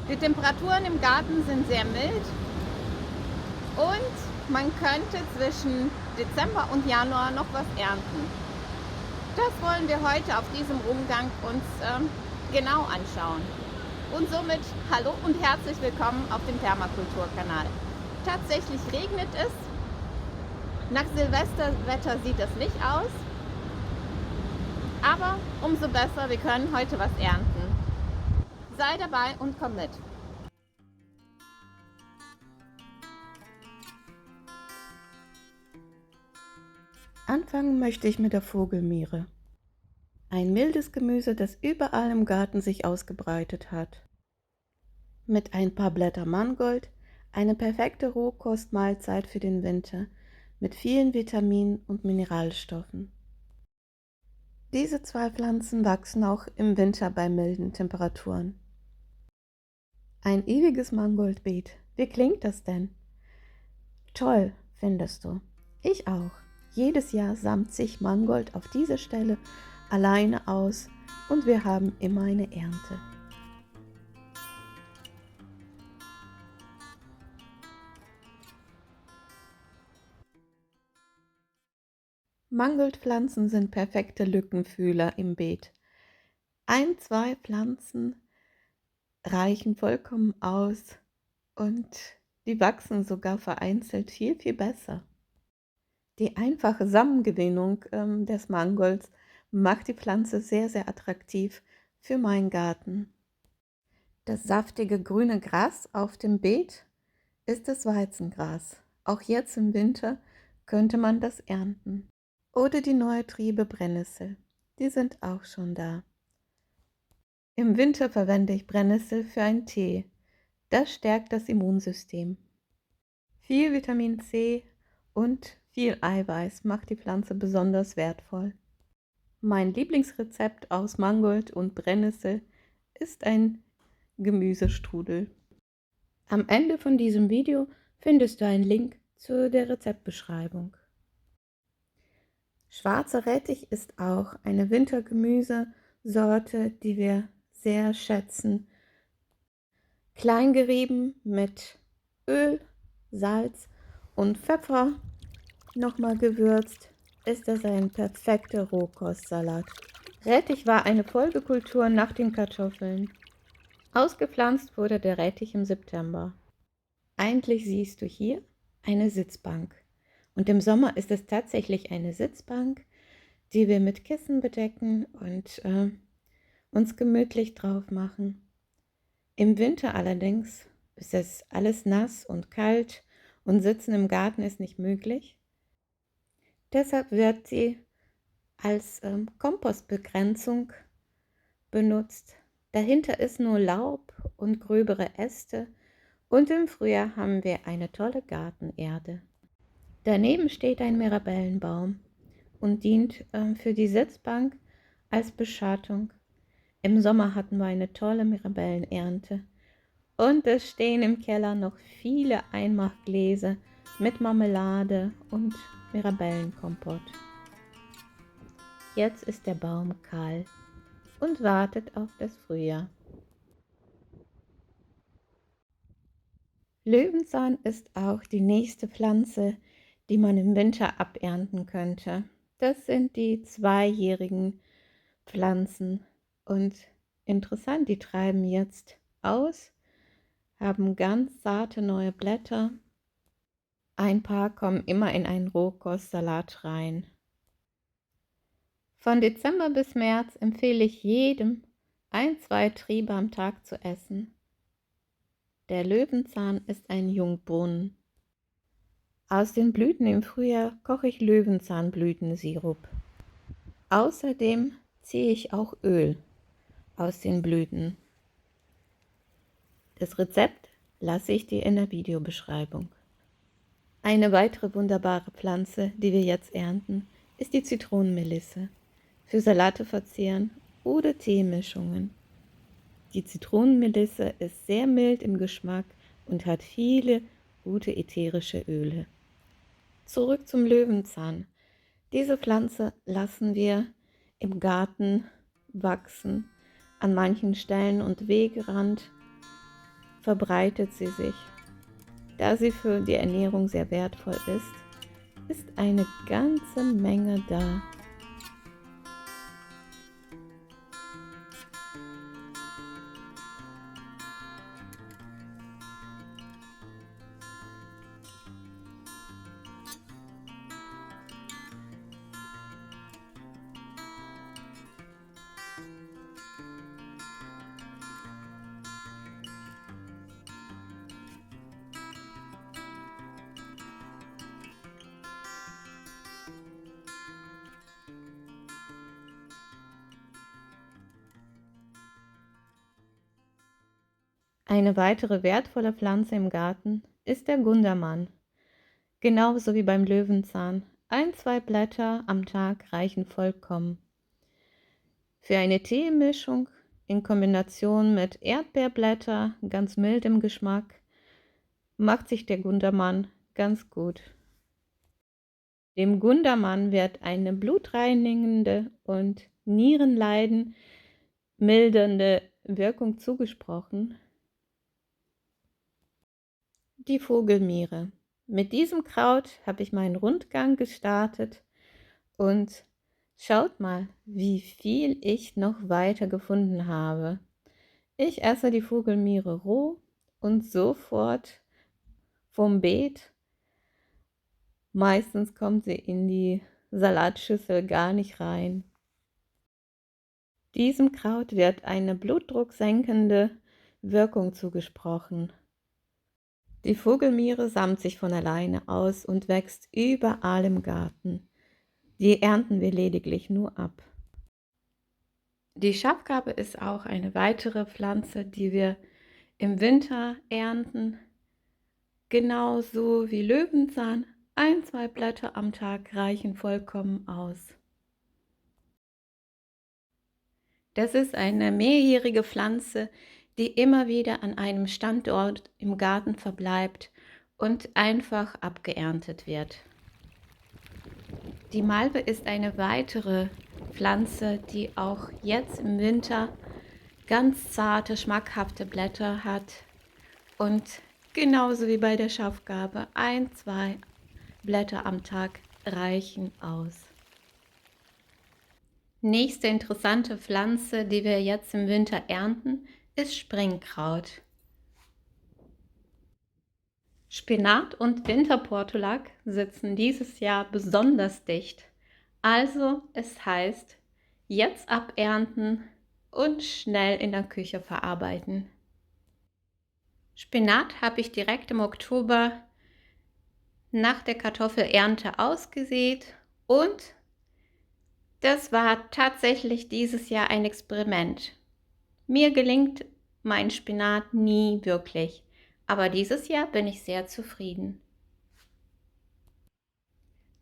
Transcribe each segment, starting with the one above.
Die Temperaturen im Garten sind sehr mild und man könnte zwischen Dezember und Januar noch was ernten. Das wollen wir heute auf diesem Rundgang uns genau anschauen. Und somit hallo und herzlich willkommen auf dem Permakulturkanal. Tatsächlich regnet es. Nach Silvesterwetter sieht das nicht aus. Aber umso besser, wir können heute was ernten. Sei dabei und komm mit. Anfangen möchte ich mit der Vogelmiere. Ein mildes Gemüse, das überall im Garten sich ausgebreitet hat. Mit ein paar Blätter Mangold, eine perfekte Rohkostmahlzeit für den Winter, mit vielen Vitaminen und Mineralstoffen. Diese zwei Pflanzen wachsen auch im Winter bei milden Temperaturen. Ein ewiges Mangoldbeet. Wie klingt das denn? Toll, findest du. Ich auch. Jedes Jahr samt sich Mangold auf dieser Stelle alleine aus und wir haben immer eine Ernte. Mangoldpflanzen sind perfekte Lückenfüller im Beet. Ein, zwei Pflanzen reichen vollkommen aus und die wachsen sogar vereinzelt viel, viel besser. Die einfache Samengewinnung des Mangolds macht die Pflanze sehr, sehr attraktiv für meinen Garten. Das saftige grüne Gras auf dem Beet ist das Weizengras. Auch jetzt im Winter könnte man das ernten. Oder die neue Triebe Brennnessel. Die sind auch schon da. Im Winter verwende ich Brennnessel für einen Tee. Das stärkt das Immunsystem. Viel Vitamin C und viel Eiweiß macht die Pflanze besonders wertvoll. Mein Lieblingsrezept aus Mangold und Brennnessel ist ein Gemüsestrudel. Am Ende von diesem Video findest du einen Link zu der Rezeptbeschreibung. Schwarzer Rettich ist auch eine Wintergemüsesorte, die wir sehr schätzen. Klein gerieben mit Öl, Salz und Pfeffer, nochmal gewürzt, ist das ein perfekter Rohkostsalat. Rettich war eine Folgekultur nach den Kartoffeln. Ausgepflanzt wurde der Rettich im September. Eigentlich siehst du hier eine Sitzbank. Und im Sommer ist es tatsächlich eine Sitzbank, die wir mit Kissen bedecken und uns gemütlich drauf machen. Im Winter allerdings ist es alles nass und kalt und Sitzen im Garten ist nicht möglich. Deshalb wird sie als Kompostbegrenzung benutzt. Dahinter ist nur Laub und gröbere Äste und im Frühjahr haben wir eine tolle Gartenerde. Daneben steht ein Mirabellenbaum und dient für die Sitzbank als Beschattung. Im Sommer hatten wir eine tolle Mirabellenernte und es stehen im Keller noch viele Einmachgläser mit Marmelade und Mirabellenkompott. Jetzt ist der Baum kahl und wartet auf das Frühjahr. Löwenzahn ist auch die nächste Pflanze, die man im Winter abernten könnte. Das sind die zweijährigen Pflanzen und interessant, die treiben jetzt aus, haben ganz zarte neue Blätter. Ein paar kommen immer in einen Rohkostsalat rein. Von Dezember bis März empfehle ich jedem, ein, zwei Triebe am Tag zu essen. Der Löwenzahn ist ein Jungbrunnen. Aus den Blüten im Frühjahr koche ich Löwenzahnblütensirup. Außerdem ziehe ich auch Öl aus den Blüten. Das Rezept lasse ich dir in der Videobeschreibung. Eine weitere wunderbare Pflanze, die wir jetzt ernten, ist die Zitronenmelisse. Für Salate verzehren oder Teemischungen. Die Zitronenmelisse ist sehr mild im Geschmack und hat viele gute ätherische Öle. Zurück zum Löwenzahn. Diese Pflanze lassen wir im Garten wachsen, an manchen Stellen und Wegerand. verbreitet sie sich. Da sie für die Ernährung sehr wertvoll ist eine ganze Menge da. Eine weitere wertvolle Pflanze im Garten ist der Gundermann. Genauso wie beim Löwenzahn. 1-2 Blätter am Tag reichen vollkommen. Für eine Teemischung in Kombination mit Erdbeerblätter, ganz mild im Geschmack, macht sich der Gundermann ganz gut. Dem Gundermann wird eine blutreinigende und Nierenleiden mildernde Wirkung zugesprochen. Die Vogelmiere. Mit diesem Kraut habe ich meinen Rundgang gestartet und schaut mal, wie viel ich noch weiter gefunden habe. Ich esse die Vogelmiere roh und sofort vom Beet. Meistens kommt sie in die Salatschüssel gar nicht rein. Diesem Kraut wird eine blutdrucksenkende Wirkung zugesprochen. Die Vogelmiere sammelt sich von alleine aus und wächst überall im Garten. Die ernten wir lediglich nur ab. Die Schafgarbe ist auch eine weitere Pflanze, die wir im Winter ernten. Genauso wie Löwenzahn. 1-2 Blätter am Tag reichen vollkommen aus. Das ist eine mehrjährige Pflanze, die immer wieder an einem Standort im Garten verbleibt und einfach abgeerntet wird. Die Malve ist eine weitere Pflanze, die auch jetzt im Winter ganz zarte, schmackhafte Blätter hat und genauso wie bei der Schafgarbe 1-2 Blätter am Tag reichen aus. Nächste interessante Pflanze, die wir jetzt im Winter ernten, ist Springkraut. Spinat und Winterportulak sitzen dieses Jahr besonders dicht. Also es heißt, jetzt abernten und schnell in der Küche verarbeiten. Spinat habe ich direkt im Oktober nach der Kartoffelernte ausgesät und das war tatsächlich dieses Jahr ein Experiment. Mir gelingt mein Spinat nie wirklich, aber dieses Jahr bin ich sehr zufrieden.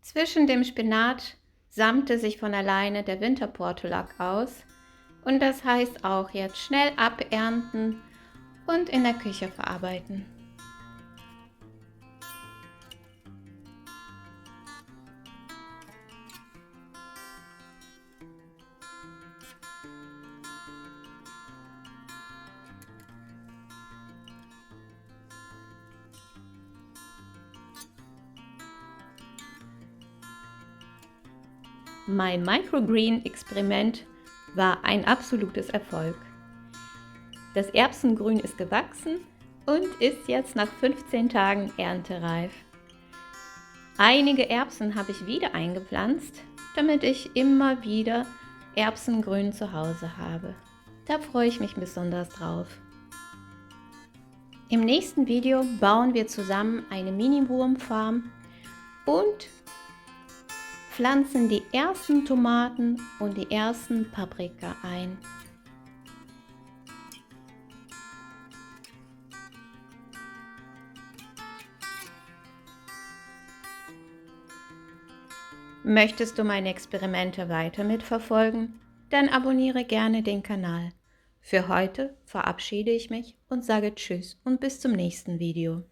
Zwischen dem Spinat sammte sich von alleine der Winterportulak aus und das heißt auch jetzt schnell abernten und in der Küche verarbeiten. Mein Microgreen-Experiment war ein absolutes Erfolg. Das Erbsengrün ist gewachsen und ist jetzt nach 15 Tagen erntereif. Einige Erbsen habe ich wieder eingepflanzt, damit ich immer wieder Erbsengrün zu Hause habe. Da freue ich mich besonders drauf. Im nächsten Video bauen wir zusammen eine Mini-Wurmfarm und pflanzen die ersten Tomaten und die ersten Paprika ein. Möchtest du meine Experimente weiter mitverfolgen? Dann abonniere gerne den Kanal. Für heute verabschiede ich mich und sage Tschüss und bis zum nächsten Video.